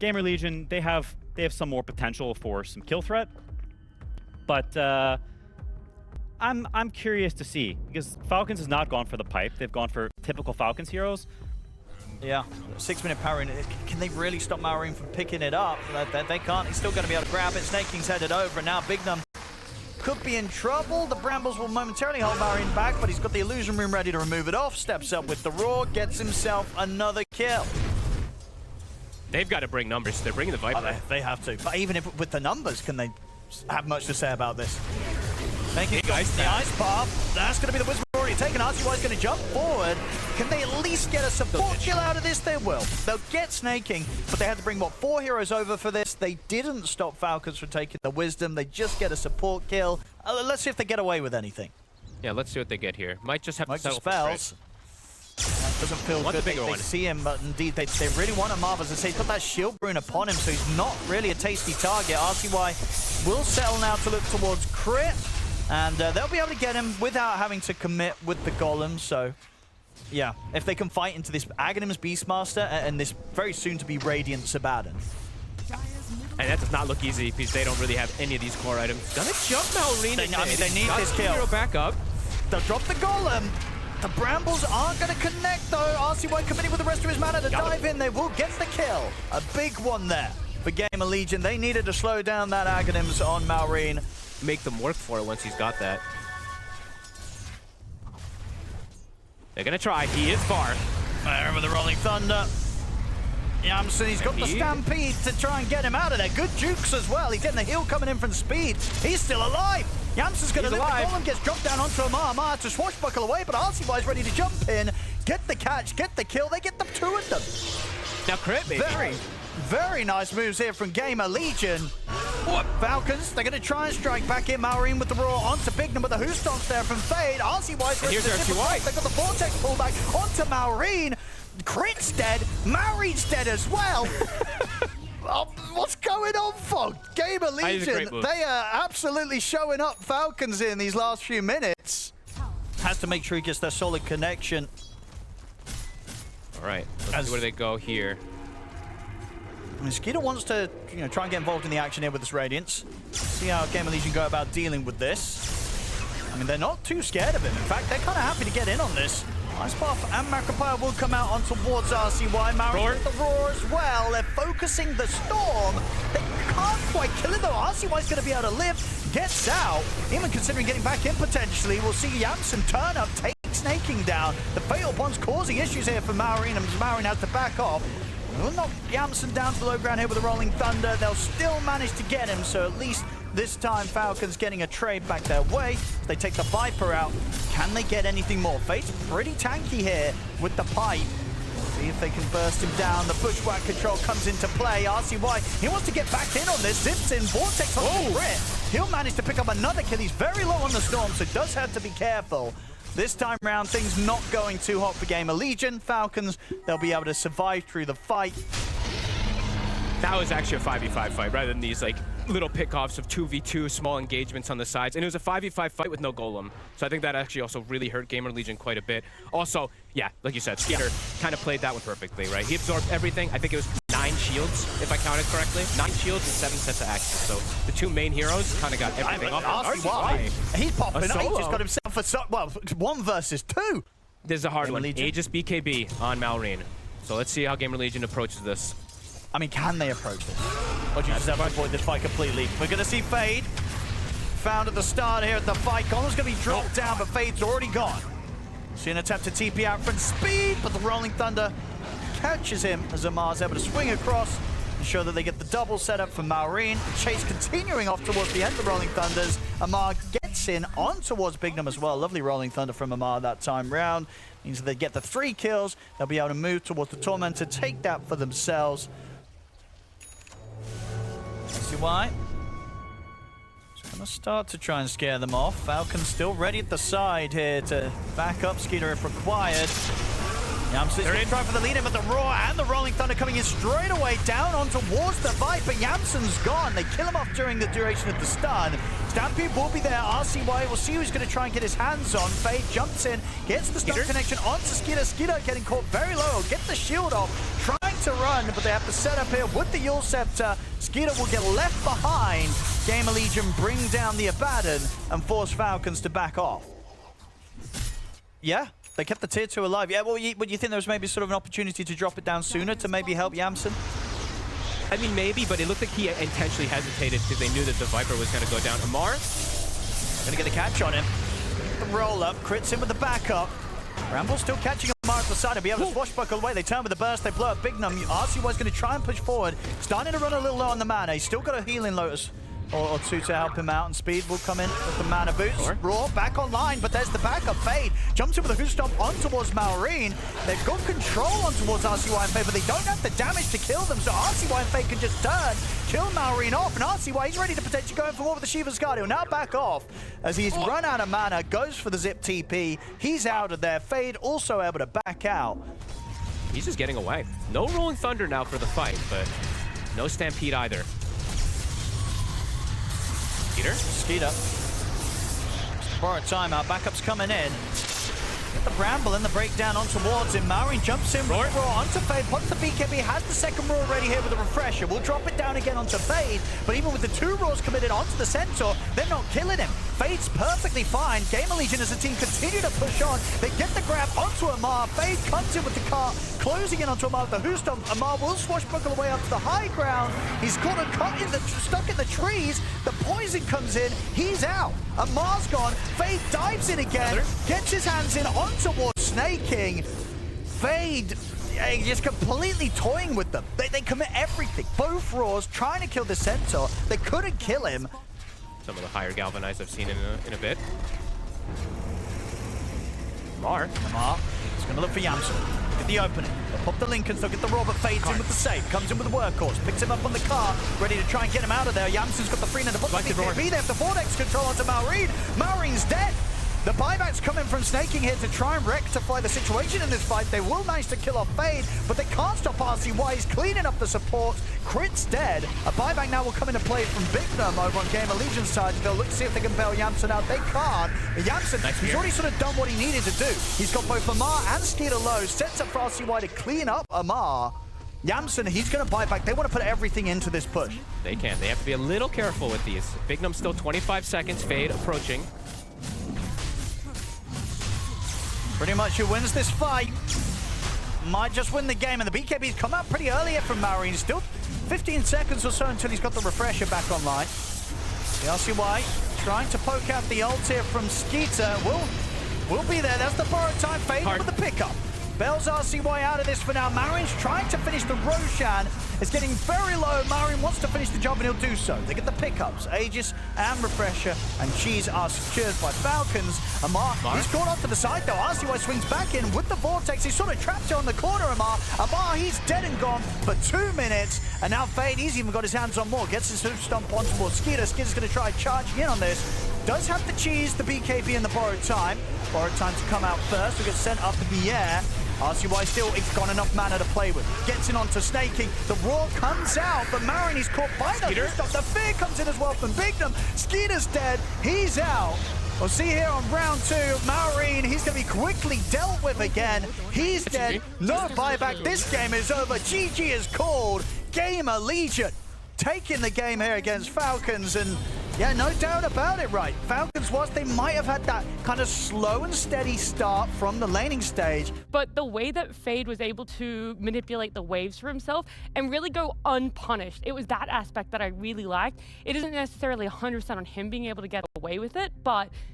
GamerLegion, they have some more potential for some kill threat, but I'm curious to see, because Falcons has not gone for the pipe. They've gone for typical Falcons heroes. Yeah, 6-minute powering. Can they really stop Marine from picking it up? They can't. He's still going to be able to grab it. Snake King's headed over, and now Bignum could be in trouble. The Brambles will momentarily hold Marine back, but he's got the Illusion Room ready to remove it off. Steps up with the Roar, gets himself another kill. They've got to bring numbers. They're bringing the Viper. They have to. But even if with the numbers, can they have much to say about this? Making the ice path. That's going to be the Wisdom already taken. RCY's going to jump forward. Can they at least get a support kill out of this? They will. They'll get Snake King, but they had to bring, what, 4 heroes over for this. They didn't stop Falcons from taking the Wisdom. They just get a support kill. Let's see if they get away with anything. Yeah, let's see what they get here. Might just have to settle spells. That doesn't feel good. They see him, but indeed they really want him off. As I say, he's got that shield rune upon him, so he's not really a tasty target. RCY will settle now to look towards crit, and they'll be able to get him without having to commit with the golem. So yeah, if they can fight into this Aghanim's Beastmaster and this very soon to be Radiant Sabaddon. And that does not look easy because they don't really have any of these core items. Gonna jump Malrine. They need this kill. Back up. They'll drop the golem. The Brambles aren't going to connect though. RCY committing with the rest of his mana to dive in. They will get the kill. A big one there for GamerLegion. They needed to slow down that Aghanims on Malrine. Make them work for it once he's got that. They're going to try. He is far. There with the Rolling Thunder. Yamsen, he's got the Stampede to try and get him out of there. Good jukes as well. He's getting the heal coming in from Speed. He's still alive. Yamsen's going to live. The golem gets dropped down onto Amar. Amar to swashbuckle away, but RCY's ready to jump in, get the catch, get the kill. They get the 2 of them. Now crit, maybe. Very nice moves here from GamerLegion. Falcons, they're going to try and strike back in. Malrine with the Roar onto Bignum with the Hoostomps there from Fade. RCY's here's RCY. They've got the Vortex pullback onto Malrine. Crit's dead. Malrine's dead as well. What's going on, Fog? GamerLegion, they are absolutely showing up Falcons in these last few minutes. Has to make sure he gets that solid connection. All right, let's see where they go here. I mean, Skeeter wants to try and get involved in the action here with this Radiance. See how GamerLegion go about dealing with this. I mean, they're not too scared of him. In fact, they're kind of happy to get in on this. Ice Path and Macropire will come out on towards RCY. Marine with the Roar as well. They're focusing the Storm. They can't quite kill it though. RCY's going to be able to live. Gets out. Even considering getting back in potentially. We'll see Yamsen turn up, take Snake King down. The Fatal Bond's causing issues here for Marine, and Marine has to back off. We'll knock Yamsen down to the low ground here with the Rolling Thunder. They'll still manage to get him, so at least this time Falcons getting a trade back their way. They take the Viper out. Can they get anything more? Fate's pretty tanky here with the pipe. See if they can burst him down. The Bushwhack control comes into play. RCY, he wants to get back in on this. Zips in, Vortex on the crit. He'll manage to pick up another kill. He's very low on the Storm, so does have to be careful. This time round, things not going too hot for GamerLegion. Falcons, they'll be able to survive through the fight. That was actually a 5v5 fight rather than these like little pickoffs of 2v2 small engagements on the sides. And it was a 5v5 fight with no golem. So I think that actually also really hurt GamerLegion quite a bit. Also, yeah, like you said, Skeeter kind of played that one perfectly, right? He absorbed everything. I think it was 9 shields, if I counted correctly. 9 shields and 7 sets of action. So the 2 main heroes kind of got everything off. RCY, he's popping. He just got himself a 1 versus 2. This is a hard one. Aegis BKB on Malrine. So let's see how GamerLegion approaches this. I mean, can they approach this? Or do you just have to avoid this fight completely? We're going to see Fade found at the start here at the fight. Golem's going to be dropped down, but Fade's already gone. See an attempt to TP out from Speed, but the Rolling Thunder catches him as Amar's able to swing across, ensure that they get the double set up for Malrine. Chase continuing off towards the end of the Rolling Thunders. Amar gets in on towards Bignum as well. Lovely Rolling Thunder from Amar that time round. Means that they get the 3 kills. They'll be able to move towards the Tormentor, take that for themselves. See why? Just gonna start to try and scare them off. Falcon's still ready at the side here to back up Skeeter if required. Yamsen's going to try for the lead in, but the Roar and the Rolling Thunder coming in straight away down on towards the Viper. Yamsen's gone. They kill him off during the duration of the stun. Stampede will be there. RCY will see who's going to try and get his hands on. Fade jumps in, gets the stun connection onto Skeeter. Skeeter getting caught very low. Get the shield off. Trying to run, but they have to set up here with the Yule Scepter. Skeeter will get left behind. GamerLegion bring down the Abaddon and force Falcons to back off. Yeah, they kept the tier 2 alive. Yeah, well, would you think there was maybe sort of an opportunity to drop it down sooner to maybe help Yamsen? I mean, maybe, but it looked like he intentionally hesitated because they knew that the Viper was going to go down. Amar? Gonna get the catch on him. The roll up, crits him with the backup. Bramble still catching Amar at the side to be able to swashbuckle away. They turn with the burst, they blow up Big Num. RCY's gonna try and push forward. Starting to run a little low on the mana. He's still got a healing Lotus or two to help him out, and Speed will come in with the mana boots. Sure. Raw back online, but there's the backup. Fade jumps in with a Who Stomp on towards Maureen. They've got control on towards RCY and Fade, but they don't have the damage to kill them, so RCY and Fade can just turn, kill Maureen off, and RCY is ready to potentially go in for more with the Shiva's Guard. He'll now back off as he's run out of mana, goes for the Zip TP. He's out of there. Fade also able to back out. He's just getting away. No Rolling Thunder now for the fight, but no Stampede either. Skeeter. Borrowed timeout. Backup's coming in. Get the Bramble and the breakdown on towards him. Maureen jumps in. Raw onto Fade. Once the BKB has the second Raw ready here with a refresher. We'll drop it down again onto Fade. But even with the 2 Raws committed onto the Centaur, they're not killing him. Fade's perfectly fine. GamerLegion as a team continue to push on. They get the grab onto Amar. Fade comes in with the cart, closing in onto Amar with the Who Stomp. Amar will swashbuckle away up to the high ground. He's got a cut in the stuck in the trees. The poison comes in. He's out. Amar's gone. Fade dives in again. Gets his hands in on towards Snaking. Fade just completely toying with them. They commit everything. Both Raws trying to kill the Centaur. They couldn't kill him. Some of the higher galvanized I've seen in a bit. Amar is going to look for Yamsen. Get the opening. They'll pop the Lincolns. They'll get the Raw, but Fades in with the save. Comes in with the workhorse. Picks him up on the car. Ready to try and get him out of there. Yamsen's got the free net. The bottom BKB. They have the Vortex control onto Maureen. Maureen's dead. The buyback's coming from Snaking here to try and rectify the situation in this fight. They will manage to kill off Fade, but they can't stop RCY. He's cleaning up the support. Crit's dead. A buyback now will come into play from Big Num over on GamerLegion's side. They'll look to see if they can bail Yamsen out. They can't. Yamsen, he's already sort of done what he needed to do. He's got both Amar and Skeeter low. Sets up for RCY to clean up Amar. Yamsen, he's going to buy back. They want to put everything into this push. They can. They have to be a little careful with these. Big Num still 25 seconds. Fade approaching. Pretty much who wins this fight might just win the game, and the BKB's come out pretty early here from Maureen. Still 15 seconds or so until he's got the refresher back online. The RCY trying to poke out the ult here from Skeeter. Will be there. That's the borrowed time. Fade with the pickup. Bails RCY out of this for now. Maureen's trying to finish the Roshan. It's getting very low. Maureen wants to finish the job, and he'll do so. They get the pickups. Aegis and Refresher and Cheese are secured by Falcons. Amar, he's caught off to the side, though. RCY swings back in with the Vortex. He's sort of trapped on the corner, Amar. Amar, he's dead and gone for 2 minutes. And now Fade, he's even got his hands on more. Gets his Hoof Stomp on towards Skeeter. Skeeter's going to try charging in on this. Does have the Cheese, the BKB, and the Borrowed Time. Borrowed Time to come out first. Will get sent up in the air. RCY still, it's got enough mana to play with. Gets in onto Snaking. The Raw comes out, but Maureen is caught by the Hoof Stomp. The Fear comes in as well from Big Num. Skeeter's dead. He's out. We'll see here on round 2, Maureen, he's going to be quickly dealt with again. He's dead. No buyback. This game is over. GG is called. GamerLegion taking the game here against Falcons, and yeah, no doubt about it, right? Falcons, whilst they might have had that kind of slow and steady start from the laning stage. But the way that Fade was able to manipulate the waves for himself and really go unpunished, it was that aspect that I really liked. It isn't necessarily 100% on him being able to get away with it, but